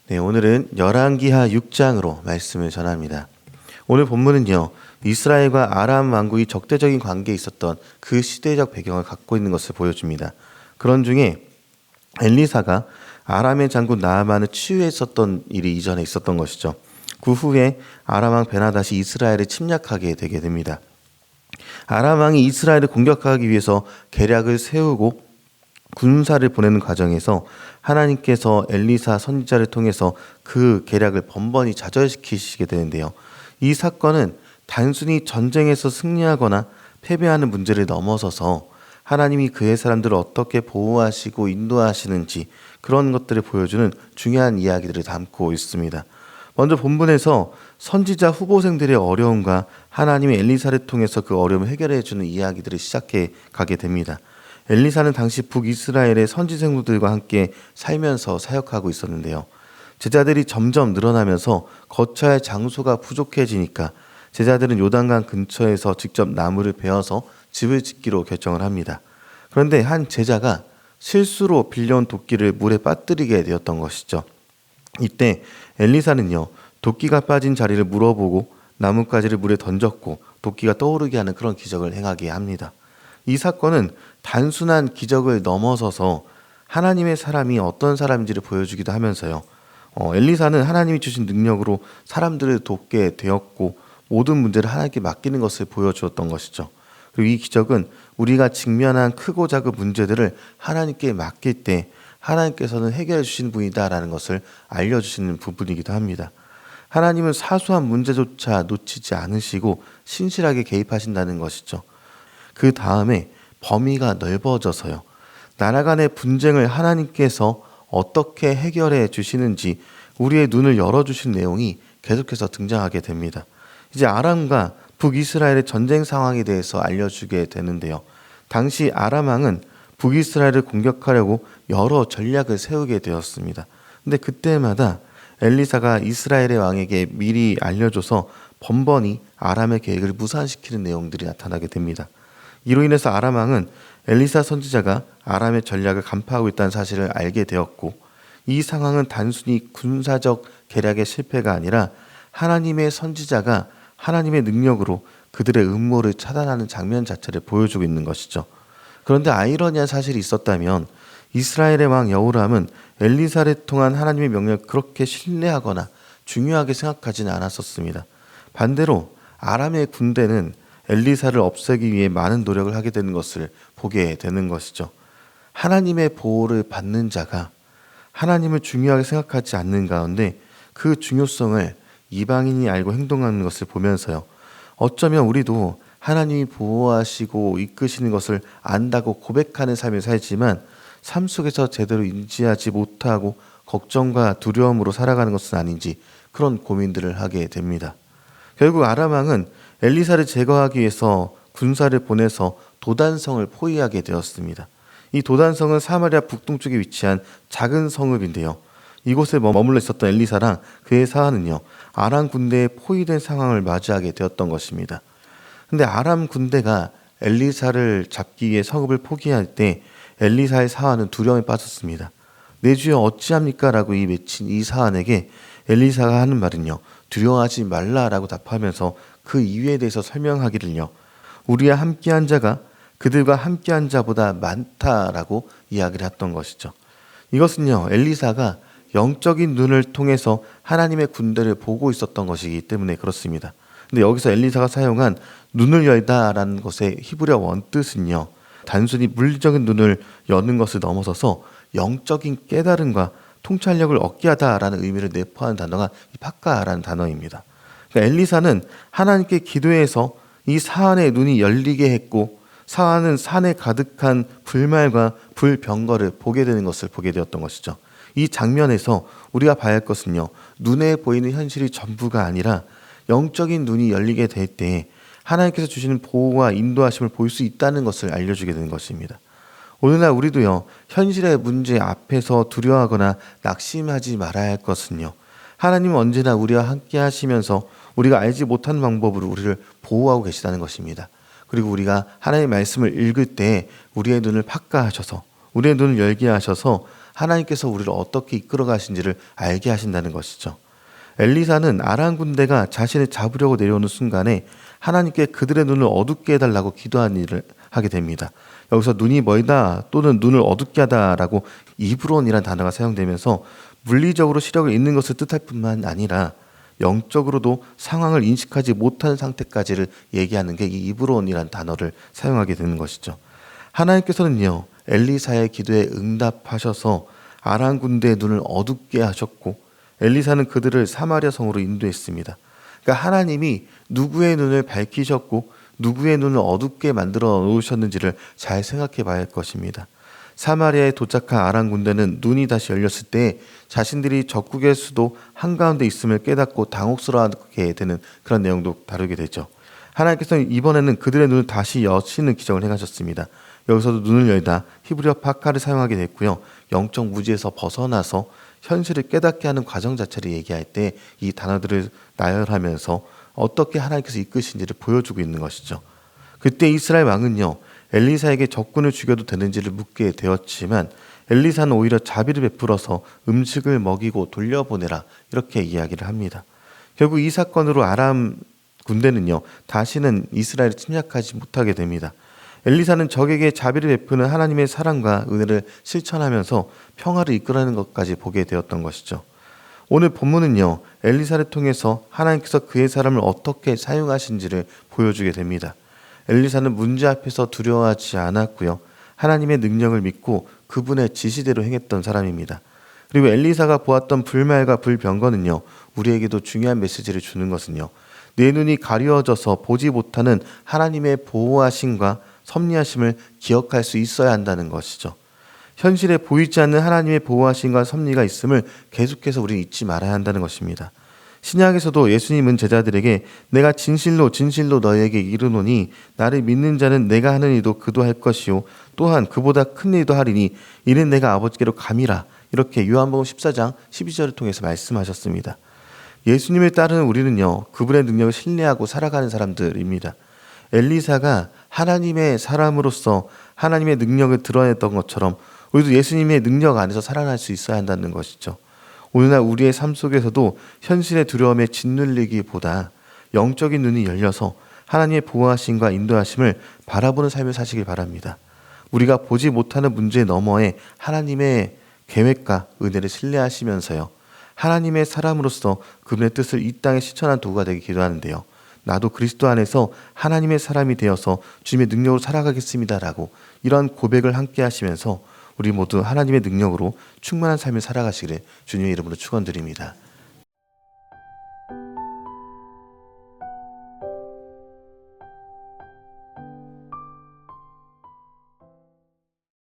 네, 오늘은 열왕기하 6장으로 말씀을 전합니다. 오늘 본문은요, 이스라엘과 아람 왕국이 적대적인 관계에 있었던 그 시대적 배경을 갖고 있는 것을 보여줍니다. 그런 중에 엘리사가 아람의 장군 나아만을 치유했었던 일이 이전에 있었던 것이죠. 그 후에 아람 왕 베나닷이 이스라엘을 침략하게 되게 됩니다. 아람 왕이 이스라엘을 공격하기 위해서 계략을 세우고 군사를 보내는 과정에서 하나님께서 엘리사 선지자를 통해서 그 계략을 번번이 좌절시키시게 되는데요. 이 사건은 단순히 전쟁에서 승리하거나 패배하는 문제를 넘어서서 하나님이 그의 사람들을 어떻게 보호하시고 인도하시는지 그런 것들을 보여주는 중요한 이야기들을 담고 있습니다. 먼저 본문에서 선지자 후보생들의 어려움과 하나님의 엘리사를 통해서 그 어려움을 해결해 주는 이야기들을 시작해 가게 됩니다. 엘리사는 당시 북이스라엘의 선지생들과 함께 살면서 사역하고 있었는데요. 제자들이 점점 늘어나면서 거처할 장소가 부족해지니까 제자들은 요단강 근처에서 직접 나무를 베어서 집을 짓기로 결정을 합니다. 그런데 한 제자가 실수로 빌려온 도끼를 물에 빠뜨리게 되었던 것이죠. 이때 엘리사는요, 도끼가 빠진 자리를 물어보고 나뭇가지를 물에 던졌고 도끼가 떠오르게 하는 그런 기적을 행하게 합니다. 이 사건은 단순한 기적을 넘어서서 하나님의 사람이 어떤 사람인지를 보여주기도 하면서요. 엘리사는 하나님이 주신 능력으로 사람들을 돕게 되었고 모든 문제를 하나님께 맡기는 것을 보여주었던 것이죠. 그리고 이 기적은 우리가 직면한 크고 작은 문제들을 하나님께 맡길 때 하나님께서는 해결해 주신 분이다라는 것을 알려주시는 부분이기도 합니다. 하나님은 사소한 문제조차 놓치지 않으시고 신실하게 개입하신다는 것이죠. 그 다음에 범위가 넓어져서요. 나라 간의 분쟁을 하나님께서 어떻게 해결해 주시는지 우리의 눈을 열어주신 내용이 계속해서 등장하게 됩니다. 이제 아람과 북이스라엘의 전쟁 상황에 대해서 알려주게 되는데요. 당시 아람 왕은 북이스라엘을 공격하려고 여러 전략을 세우게 되었습니다. 근데 그때마다 엘리사가 이스라엘의 왕에게 미리 알려줘서 번번이 아람의 계획을 무산시키는 내용들이 나타나게 됩니다. 이로 인해서 아람 왕은 엘리사 선지자가 아람의 전략을 간파하고 있다는 사실을 알게 되었고, 이 상황은 단순히 군사적 계략의 실패가 아니라 하나님의 선지자가 하나님의 능력으로 그들의 음모를 차단하는 장면 자체를 보여주고 있는 것이죠. 그런데 아이러니한 사실이 있었다면 이스라엘의 왕 여호람은 엘리사를 통한 하나님의 명령을 그렇게 신뢰하거나 중요하게 생각하지는 않았었습니다. 반대로 아람의 군대는 엘리사를 없애기 위해 많은 노력을 하게 되는 것을 보게 되는 것이죠. 하나님의 보호를 받는 자가 하나님을 중요하게 생각하지 않는 가운데 그 중요성을 이방인이 알고 행동하는 것을 보면서요. 어쩌면 우리도 하나님이 보호하시고 이끄시는 것을 안다고 고백하는 삶을 살지만 삶 속에서 제대로 인지하지 못하고 걱정과 두려움으로 살아가는 것은 아닌지 그런 고민들을 하게 됩니다. 결국 아람 왕은 엘리사를 제거하기 위해서 군사를 보내서 도단성을 포위하게 되었습니다. 이 도단성은 사마리아 북동쪽에 위치한 작은 성읍인데요. 이곳에 머물러 있었던 엘리사랑 그의 사하는요, 아람 군대에 포위된 상황을 맞이하게 되었던 것입니다. 근데 아람 군대가 엘리사를 잡기 위해 성읍을 포기할 때 엘리사의 사하는 두려움에 빠졌습니다. 내 주여 어찌합니까? 라고 외친 이 사한에게 엘리사가 하는 말은요, 두려워하지 말라라고 답하면서 그 이유에 대해서 설명하기를요, 우리와 함께한 자가 그들과 함께한 자보다 많다라고 이야기를 했던 것이죠. 이것은요, 엘리사가 영적인 눈을 통해서 하나님의 군대를 보고 있었던 것이기 때문에 그렇습니다. 근데 여기서 엘리사가 사용한 눈을 열다라는 것의 히브리어 원뜻은요, 단순히 물리적인 눈을 여는 것을 넘어서서 영적인 깨달음과 통찰력을 얻게 하다라는 의미를 내포하는 단어가 이 파카라는 단어입니다. 그러니까 엘리사는 하나님께 기도해서 이 사안의 눈이 열리게 했고, 사안은 산에 가득한 불말과 불병거를 보게 되는 것을 보게 되었던 것이죠. 이 장면에서 우리가 봐야 할 것은요, 눈에 보이는 현실이 전부가 아니라 영적인 눈이 열리게 될 때 하나님께서 주시는 보호와 인도하심을 볼 수 있다는 것을 알려주게 되는 것입니다. 오늘날 우리도요, 현실의 문제 앞에서 두려워하거나 낙심하지 말아야 할 것은요, 하나님은 언제나 우리와 함께 하시면서 우리가 알지 못하는 방법으로 우리를 보호하고 계시다는 것입니다. 그리고 우리가 하나님의 말씀을 읽을 때 우리의 눈을 팍가하셔서 우리의 눈을 열게 하셔서 하나님께서 우리를 어떻게 이끌어 가신지를 알게 하신다는 것이죠. 엘리사는 아람 군대가 자신을 잡으려고 내려오는 순간에 하나님께 그들의 눈을 어둡게 해달라고 기도한 일을 하게 됩니다. 여기서 눈이 멀다 또는 눈을 어둡게 하다라고 이브론이라는 단어가 사용되면서 물리적으로 시력을 잃는 것을 뜻할 뿐만 아니라 영적으로도 상황을 인식하지 못하는 상태까지를 얘기하는 게 이 이브론이라는 단어를 사용하게 되는 것이죠. 하나님께서는요, 엘리사의 기도에 응답하셔서 아람 군대의 눈을 어둡게 하셨고 엘리사는 그들을 사마리아 성으로 인도했습니다. 그러니까 하나님이 누구의 눈을 밝히셨고 누구의 눈을 어둡게 만들어 놓으셨는지를 잘 생각해 봐야 할 것입니다. 사마리아에 도착한 아람 군대는 눈이 다시 열렸을 때 자신들이 적국의 수도 한가운데 있음을 깨닫고 당혹스러워하게 되는 그런 내용도 다루게 되죠. 하나님께서는 이번에는 그들의 눈을 다시 여시는 기적을 행하셨습니다. 여기서도 눈을 열다 히브리어 파카를 사용하게 됐고요. 영적 무지에서 벗어나서 현실을 깨닫게 하는 과정 자체를 얘기할 때 이 단어들을 나열하면서 어떻게 하나님께서 이끄신지를 보여주고 있는 것이죠. 그때 이스라엘 왕은요, 엘리사에게 적군을 죽여도 되는지를 묻게 되었지만 엘리사는 오히려 자비를 베풀어서 음식을 먹이고 돌려보내라 이렇게 이야기를 합니다. 결국 이 사건으로 아람 군대는요, 다시는 이스라엘을 침략하지 못하게 됩니다. 엘리사는 적에게 자비를 베푸는 하나님의 사랑과 은혜를 실천하면서 평화를 이끌어내는 것까지 보게 되었던 것이죠. 오늘 본문은요, 엘리사를 통해서 하나님께서 그의 사람을 어떻게 사용하신지를 보여주게 됩니다. 엘리사는 문제 앞에서 두려워하지 않았고요. 하나님의 능력을 믿고 그분의 지시대로 행했던 사람입니다. 그리고 엘리사가 보았던 불말과 불병거는요, 우리에게도 중요한 메시지를 주는 것은요, 내 눈이 가려져서 보지 못하는 하나님의 보호하심과 섭리하심을 기억할 수 있어야 한다는 것이죠. 현실에 보이지 않는 하나님의 보호하심과 섭리가 있음을 계속해서 우리는 잊지 말아야 한다는 것입니다. 신약에서도 예수님은 제자들에게 내가 진실로 진실로 너희에게 이르노니 나를 믿는 자는 내가 하는 일도 그도 할 것이요 또한 그보다 큰 일도 하리니 이는 내가 아버지께로 감이라 이렇게 요한복음 14장 12절을 통해서 말씀하셨습니다. 예수님을 따르는 우리는요, 그분의 능력을 신뢰하고 살아가는 사람들입니다. 엘리사가 하나님의 사람으로서 하나님의 능력을 드러냈던 것처럼 우리도 예수님의 능력 안에서 살아날 수 있어야 한다는 것이죠. 오늘날 우리의 삶 속에서도 현실의 두려움에 짓눌리기보다 영적인 눈이 열려서 하나님의 보호하심과 인도하심을 바라보는 삶을 사시길 바랍니다. 우리가 보지 못하는 문제 너머에 하나님의 계획과 은혜를 신뢰하시면서요, 하나님의 사람으로서 그분의 뜻을 이 땅에 실천한 도구가 되길 기도하는데요, 나도 그리스도 안에서 하나님의 사람이 되어서 주님의 능력으로 살아가겠습니다라고 이런 고백을 함께 하시면서 우리 모두 하나님의 능력으로 충만한 삶을 살아가시기를 주님의 이름으로 축원드립니다.